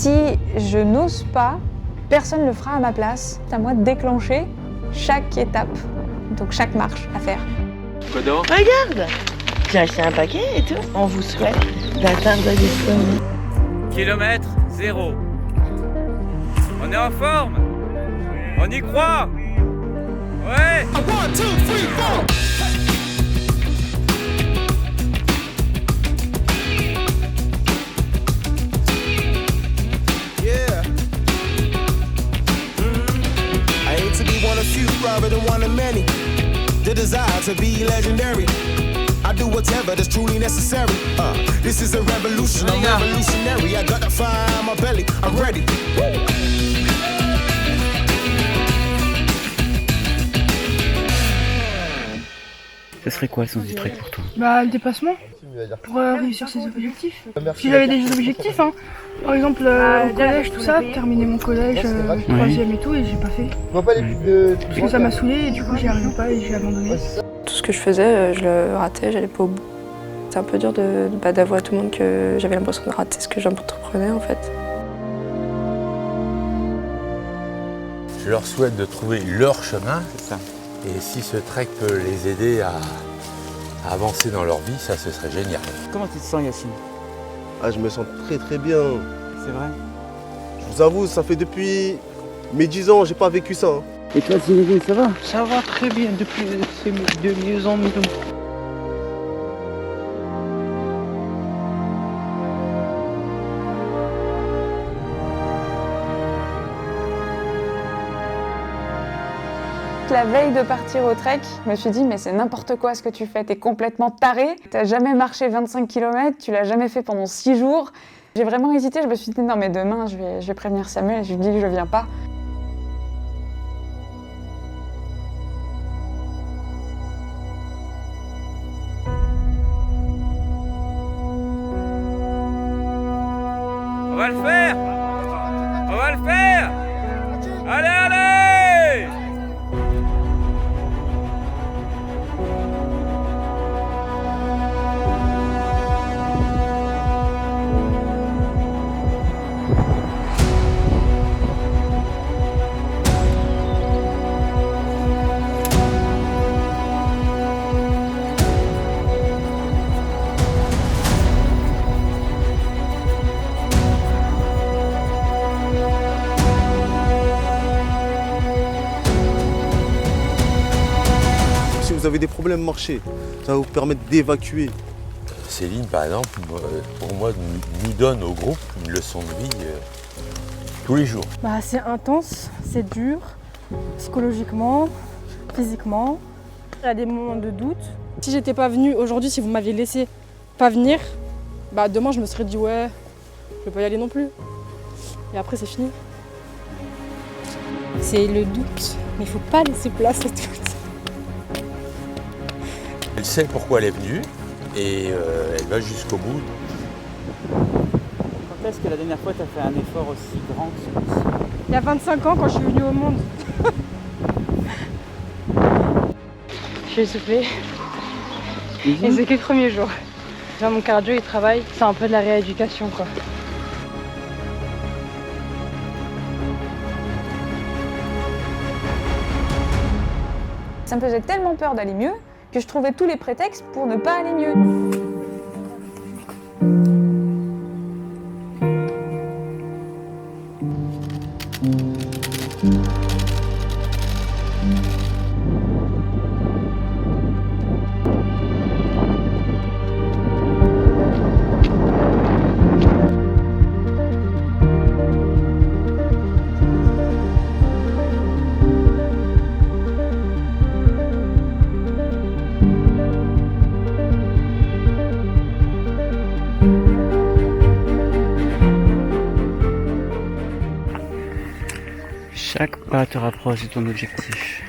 Si je n'ose pas, personne ne le fera à ma place. C'est à moi de déclencher chaque étape, donc chaque marche à faire. Codon. Regarde, j'ai acheté un paquet et tout. On vous souhaite d'atteindre les sommets. Kilomètre 0. On est en forme. On y croit. Ouais. 1, 2, 3, 4. Rather than one of many, the desire to be legendary. I do whatever that's truly necessary. This is a revolution, I'm revolutionary. I got the fire in my belly, I'm ready. Ça serait quoi le sens du trek pour toi? Bah, le dépassement, pour réussir ses objectifs. Si j'avais des objectifs, hein. Par exemple au collège, tout ça, terminer mon collège, 3e et tout, et j'ai pas fait. Parce que ça m'a saoulé et du coup j'y arrivais pas et j'ai abandonné. Tout ce que je faisais, je le ratais, j'allais pas au bout. C'est un peu dur d'avouer à tout le monde que j'avais l'impression de rater ce que j'entreprenais en fait. Je leur souhaite de trouver leur chemin. C'est ça. Et si ce trek peut les aider à avancer dans leur vie, ça ce serait génial. Comment tu te sens, Yacine? Ah, je me sens très très bien. C'est vrai? Je vous avoue, ça fait depuis mes 10 ans, j'ai pas vécu ça. Et toi, Zinedine, ça va? Ça va très bien, depuis de mieux en mieux. La veille de partir au trek, je me suis dit mais c'est n'importe quoi ce que tu fais, t'es complètement taré, t'as jamais marché 25 km, tu l'as jamais fait pendant 6 jours. J'ai vraiment hésité, je me suis dit non mais demain je vais prévenir Samuel, je lui dis que je viens pas. On va le faire. On va le faire. Allez, allez. Si vous avez des problèmes marcher, ça va vous permettre d'évacuer. Céline, par exemple, pour moi, nous donne au groupe une leçon de vie tous les jours. Bah, c'est intense, c'est dur, psychologiquement, physiquement. Il y a des moments de doute. Si j'étais pas venue aujourd'hui, si vous m'aviez laissé pas venir, bah demain je me serais dit ouais, je vais pas y aller non plus. Et après c'est fini. C'est le doute, mais il faut pas laisser place au doute. Elle sait pourquoi elle est venue et elle va jusqu'au bout. Quand est-ce que la dernière fois tu as fait un effort aussi grand que celui-ci? Il y a 25 ans quand je suis venue au monde. Je suis essoufflée. Et c'est que le premier jour. Là, mon cardio il travaille, c'est un peu de la rééducation quoi. Ça me faisait tellement peur d'aller mieux que je trouvais tous les prétextes pour ne pas aller mieux. Chaque pas te rapproche de ton objectif.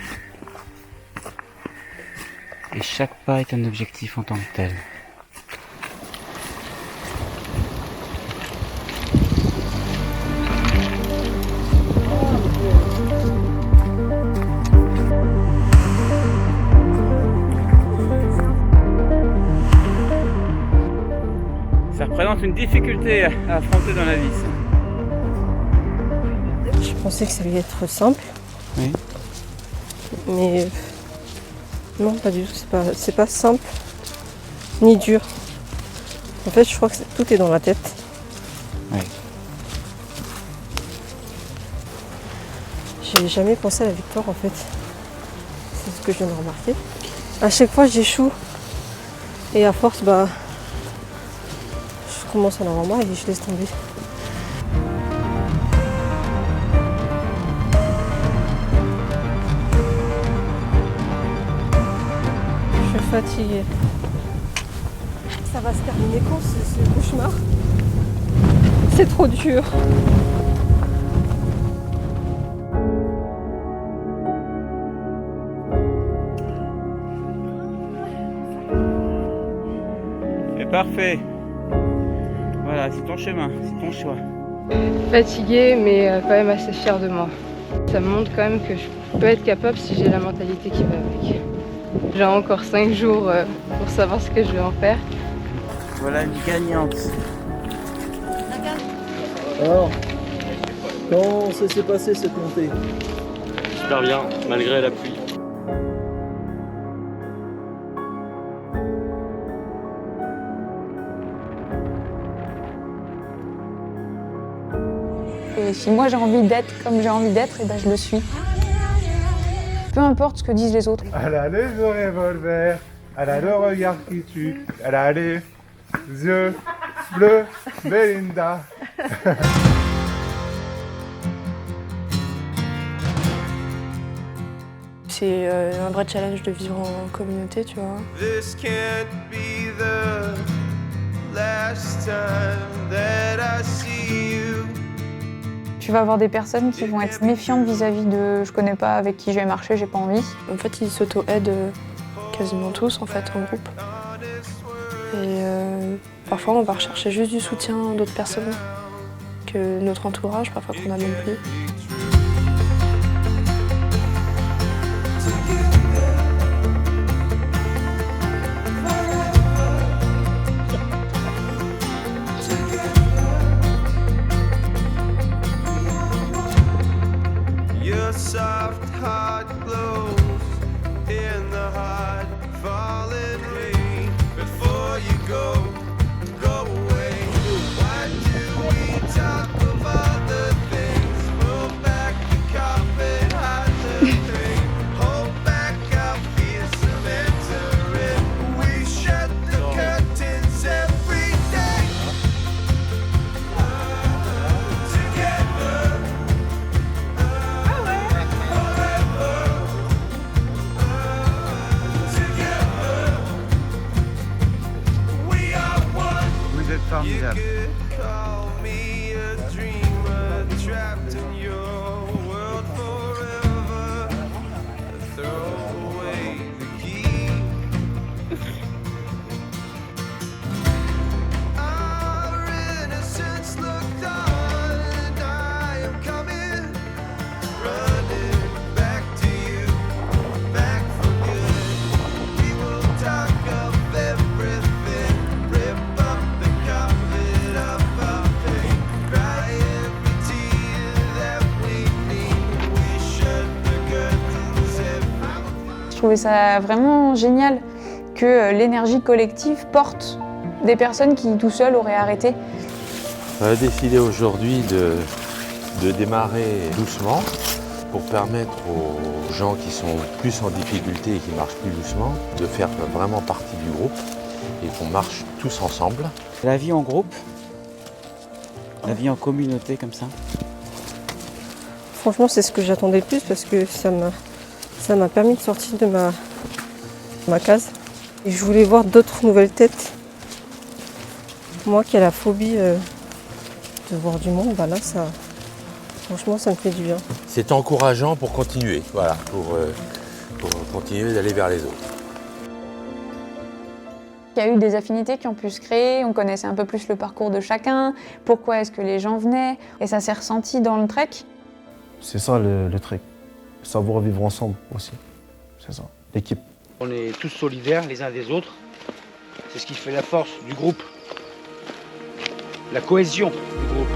Et chaque pas est un objectif en tant que tel. Ça représente une difficulté à affronter dans la vie, ça. Je pensais que ça allait être simple. Oui. Mais non, pas du tout. C'est pas simple ni dur. En fait, je crois que tout est dans la tête. Oui. J'ai jamais pensé à la victoire en fait. C'est ce que je viens de remarquer. À chaque fois, j'échoue. Et à force, je commence à en avoir marre et je laisse tomber. Je suis fatiguée. Ça va se terminer quand ce cauchemar? C'est trop dur. C'est parfait. Voilà, c'est ton chemin, c'est ton choix. Fatiguée, mais quand même assez fière de moi. Ça me montre quand même que je peux être capable si j'ai la mentalité qui va avec. J'ai encore 5 jours pour savoir ce que je vais en faire. Voilà une gagnante. Alors, comment ça s'est passé cette montée? Super bien, malgré la pluie. Et si moi j'ai envie d'être comme j'ai envie d'être, et ben je le suis. Peu importe ce que disent les autres. Elle a les yeux revolver, elle a le regard qui tue, elle a les yeux bleus, Belinda. C'est un vrai challenge de vivre en communauté, tu vois. This can't be the last time that I see you. Tu vas avoir des personnes qui vont être méfiantes vis-à-vis de je connais pas avec qui je vais marcher, j'ai pas envie. En fait, ils s'auto-aident quasiment tous en fait en groupe. Et parfois, on va rechercher juste du soutien d'autres personnes que notre entourage, parfois qu'on a même plus. Your soft heart glows in the hard falling rain. Before you go away. Why do we talk of other things? Pull back the carpet, hide the pain. Hold back our fears of entering. We shut the curtains every day. Together. Vous êtes formidable. Je trouvais ça vraiment génial que l'énergie collective porte des personnes qui tout seules auraient arrêté. On a décidé aujourd'hui de démarrer doucement pour permettre aux gens qui sont plus en difficulté et qui marchent plus doucement de faire vraiment partie du groupe et qu'on marche tous ensemble. La vie en groupe, la vie en communauté comme ça. Franchement, c'est ce que j'attendais le plus parce que ça m'a permis de sortir de ma case. Et je voulais voir d'autres nouvelles têtes. Moi qui ai la phobie de voir du monde, là, franchement, ça me fait du bien. C'est encourageant pour continuer, voilà, pour continuer d'aller vers les autres. Il y a eu des affinités qui ont pu se créer, on connaissait un peu plus le parcours de chacun, pourquoi est-ce que les gens venaient, et ça s'est ressenti dans le trek. C'est ça le trek, savoir vivre ensemble aussi, c'est ça, l'équipe. On est tous solidaires les uns des autres, c'est ce qui fait la force du groupe, la cohésion du groupe.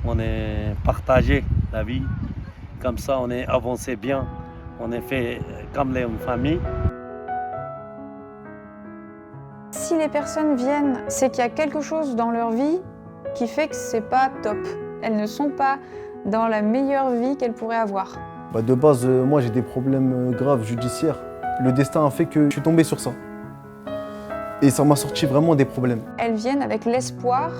on est partagé la vie. Comme ça, on est avancé bien. On est fait comme les familles. Si les personnes viennent, c'est qu'il y a quelque chose dans leur vie qui fait que c'est pas top. Elles ne sont pas dans la meilleure vie qu'elles pourraient avoir. De base, moi j'ai des problèmes graves judiciaires. Le destin a fait que je suis tombé sur ça. Et ça m'a sorti vraiment des problèmes. Elles viennent avec l'espoir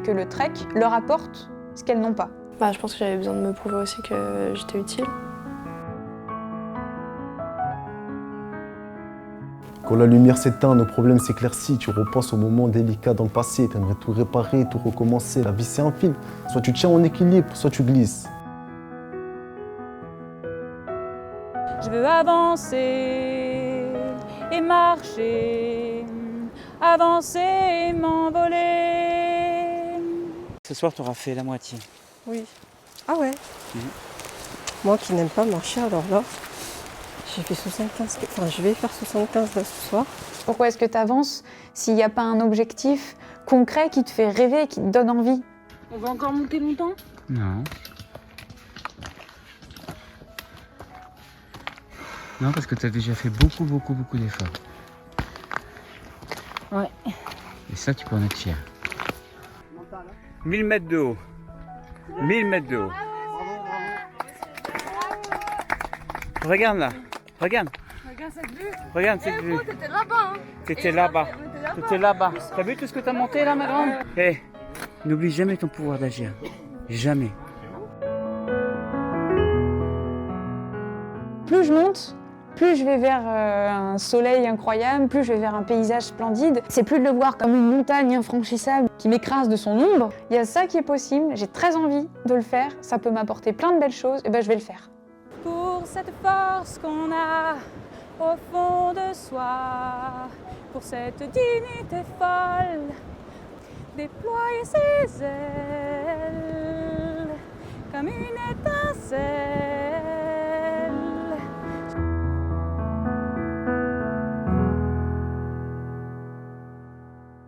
que le trek leur apporte ce qu'elles n'ont pas. Je pense que j'avais besoin de me prouver aussi que j'étais utile. Quand la lumière s'éteint, nos problèmes s'éclaircissent, tu repenses aux moments délicats dans le passé, tu aimerais tout réparer, tout recommencer. La vie c'est un film. Soit tu tiens en équilibre, soit tu glisses. Je veux avancer et marcher, avancer et m'envoler. Ce soir, tu auras fait la moitié. Oui. Ah ouais. Moi qui n'aime pas marcher, alors là, j'ai fait 75, je vais faire 75 là ce soir. Pourquoi est-ce que tu avances s'il n'y a pas un objectif concret qui te fait rêver, qui te donne envie? On va encore monter longtemps? Non. Non, parce que tu as déjà fait beaucoup d'efforts. Ouais. Et ça, tu peux en être fier. 1000 mètres de haut. 1000 mètres de haut. Regarde là. Regarde. Regarde cette vue. Regarde cette vue. T'étais là-bas. Hein. T'étais là-bas. T'étais là-bas. T'as vu tout ce que t'as monté là, ma grande? N'oublie jamais ton pouvoir d'agir. Jamais. Plus je monte, plus je vais vers un soleil incroyable, plus je vais vers un paysage splendide. C'est plus de le voir comme une montagne infranchissable qui m'écrase de son ombre. Il y a ça qui est possible, j'ai très envie de le faire, ça peut m'apporter plein de belles choses, et je vais le faire. Pour cette force qu'on a au fond de soi, pour cette dignité folle, déployer ses ailes comme une étincelle.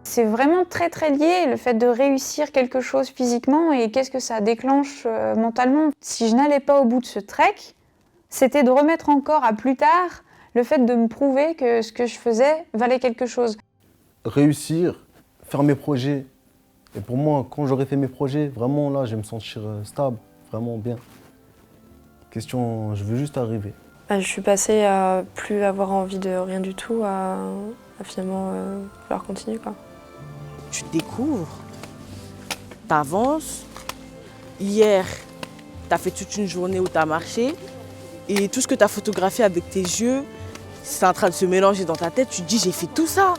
C'est vraiment très lié, le fait de réussir quelque chose physiquement et qu'est-ce que ça déclenche mentalement. Si je n'allais pas au bout de ce trek, c'était de remettre encore à plus tard le fait de me prouver que ce que je faisais valait quelque chose. Réussir, faire mes projets. Et pour moi, quand j'aurai fait mes projets, vraiment là, je vais me sentir stable, vraiment bien. Question, je veux juste arriver. Je suis passée à plus avoir envie de rien du tout, à finalement vouloir continuer, quoi. Tu découvres, t'avances. Hier, t'as fait toute une journée où t'as marché et tout ce que t'as photographié avec tes yeux, c'est en train de se mélanger dans ta tête. Tu te dis, j'ai fait tout ça.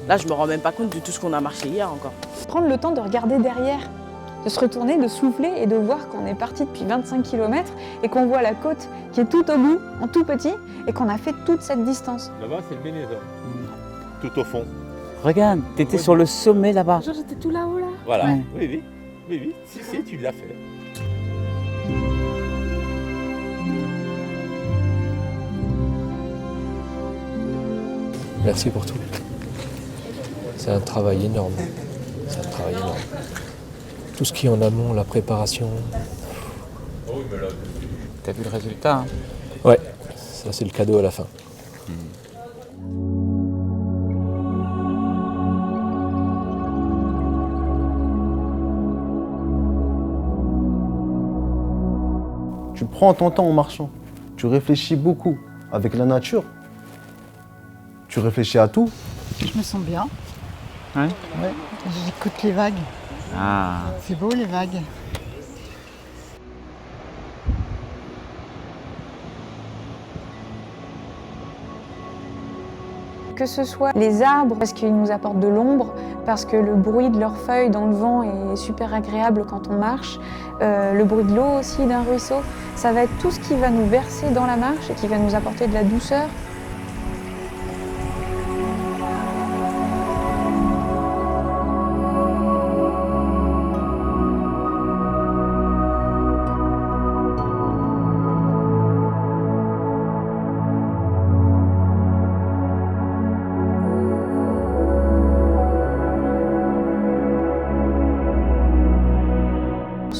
Là, je me rends même pas compte de tout ce qu'on a marché hier encore. Prendre le temps de regarder derrière, de se retourner, de souffler et de voir qu'on est parti depuis 25 km et qu'on voit la côte qui est tout au bout, en tout petit, et qu'on a fait toute cette distance. Là-bas, c'est le Bénédor. Tout au fond. Regarde, t'étais sur le sommet là-bas. Genre j'étais tout là-haut là. Voilà. Ouais. Oui. Si, tu l'as fait. Merci pour tout. C'est un travail énorme. Tout ce qui est en amont, la préparation. T'as vu le résultat, hein? Ouais, ça c'est le cadeau à la fin. Tu prends ton temps en marchant. Tu réfléchis beaucoup avec la nature. Tu réfléchis à tout. Je me sens bien. Ouais. Ouais. J'écoute les vagues. Ah. C'est beau les vagues. Que ce soit les arbres, parce qu'ils nous apportent de l'ombre, parce que le bruit de leurs feuilles dans le vent est super agréable quand on marche, le bruit de l'eau aussi d'un ruisseau, ça va être tout ce qui va nous bercer dans la marche et qui va nous apporter de la douceur.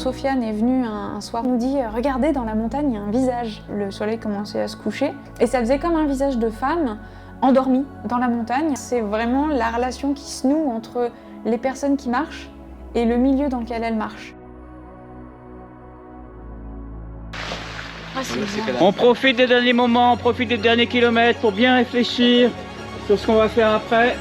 Sofiane est venue un soir nous dit « Regardez, dans la montagne, il y a un visage ». Le soleil commençait à se coucher et ça faisait comme un visage de femme endormie dans la montagne. C'est vraiment la relation qui se noue entre les personnes qui marchent et le milieu dans lequel elles marchent. On profite des derniers moments, on profite des derniers kilomètres pour bien réfléchir sur ce qu'on va faire après.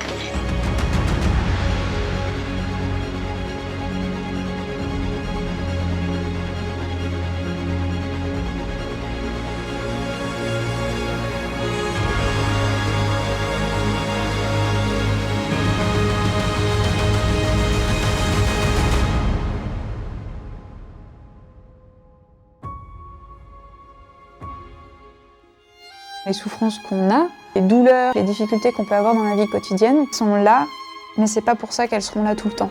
Les souffrances qu'on a, les douleurs, les difficultés qu'on peut avoir dans la vie quotidienne sont là, mais c'est pas pour ça qu'elles seront là tout le temps.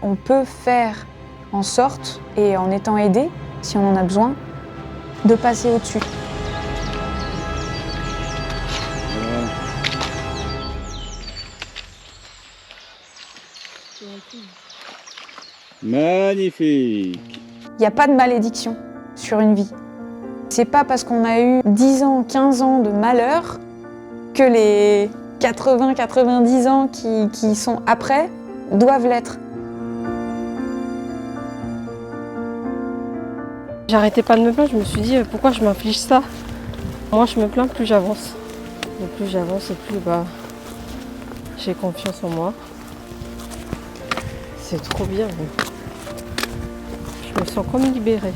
On peut faire en sorte, et en étant aidé, si on en a besoin, de passer au-dessus. Magnifique. Il n'y a pas de malédiction sur une vie. C'est pas parce qu'on a eu 10 ans, 15 ans de malheur que les 80, 90 ans qui sont après doivent l'être. J'arrêtais pas de me plaindre, je me suis dit pourquoi je m'inflige ça. Moi je me plains, plus j'avance. Et plus j'avance et plus j'ai confiance en moi. C'est trop bien. Je me sens comme libérée.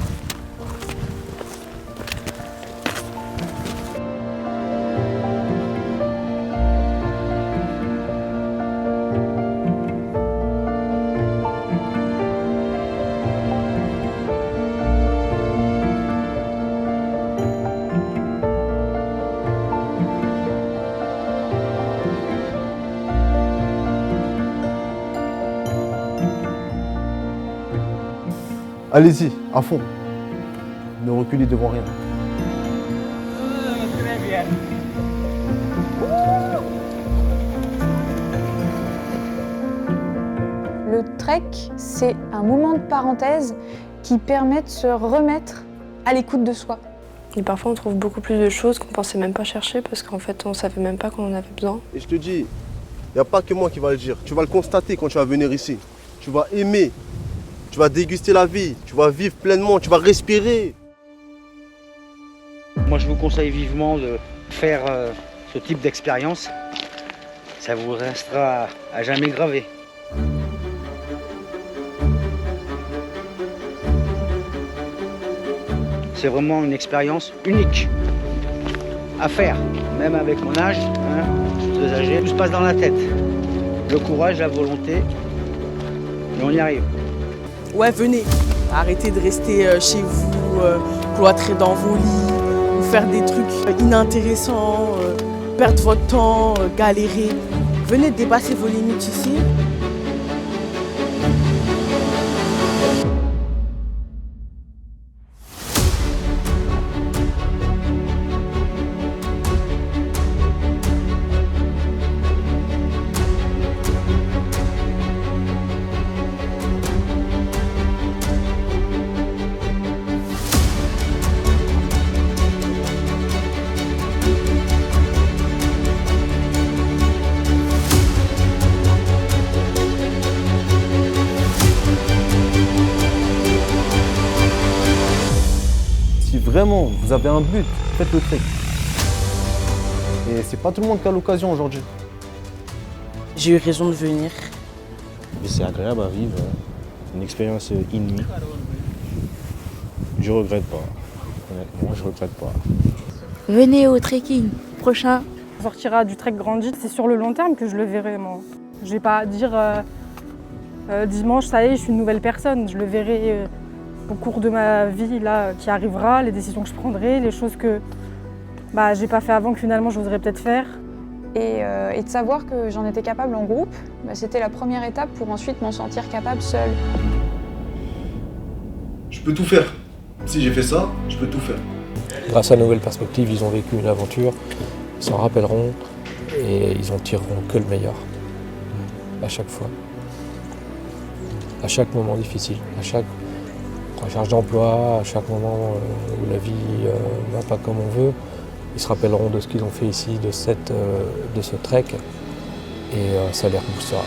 Allez-y, à fond. Ne reculez devant rien. Très bien. Le trek, c'est un moment de parenthèse qui permet de se remettre à l'écoute de soi. Et parfois on trouve beaucoup plus de choses qu'on pensait même pas chercher parce qu'en fait on savait même pas qu'on en avait besoin. Et je te dis, il n'y a pas que moi qui va le dire. Tu vas le constater quand tu vas venir ici. Tu vas aimer. Tu vas déguster la vie, tu vas vivre pleinement, tu vas respirer. Moi, je vous conseille vivement de faire ce type d'expérience. Ça vous restera à jamais gravé. C'est vraiment une expérience unique à faire, même avec mon âge, hein, je suis très âgé. Tout se passe dans la tête. Le courage, la volonté, et on y arrive. Ouais, venez. Arrêtez de rester chez vous, cloîtrés dans vos lits, ou faire des trucs inintéressants, perdre votre temps, galérer. Venez dépasser vos limites ici. Si vraiment vous avez un but, faites le trek. Et c'est pas tout le monde qui a l'occasion aujourd'hui. J'ai eu raison de venir. C'est agréable à vivre, une expérience inouïe. Je regrette pas. Honnêtement, je regrette pas. Venez au trekking prochain. On sortira du trek Grandit, c'est sur le long terme que je le verrai moi. Je vais pas dire dimanche, ça y est, je suis une nouvelle personne. Je le verrai au cours de ma vie là, qui arrivera, les décisions que je prendrai, les choses que j'ai pas fait avant que finalement j'oserais peut-être faire. Et de savoir que j'en étais capable en groupe, c'était la première étape pour ensuite m'en sentir capable seule. Je peux tout faire. Si j'ai fait ça, je peux tout faire. Grâce à Nouvelle Perspective, ils ont vécu une aventure, ils s'en rappelleront et ils en tireront que le meilleur. à chaque fois. À chaque moment difficile, à chaque recherche d'emploi, à chaque moment où la vie ne va pas comme on veut. Ils se rappelleront de ce qu'ils ont fait ici, de ce trek, et ça les reboostera.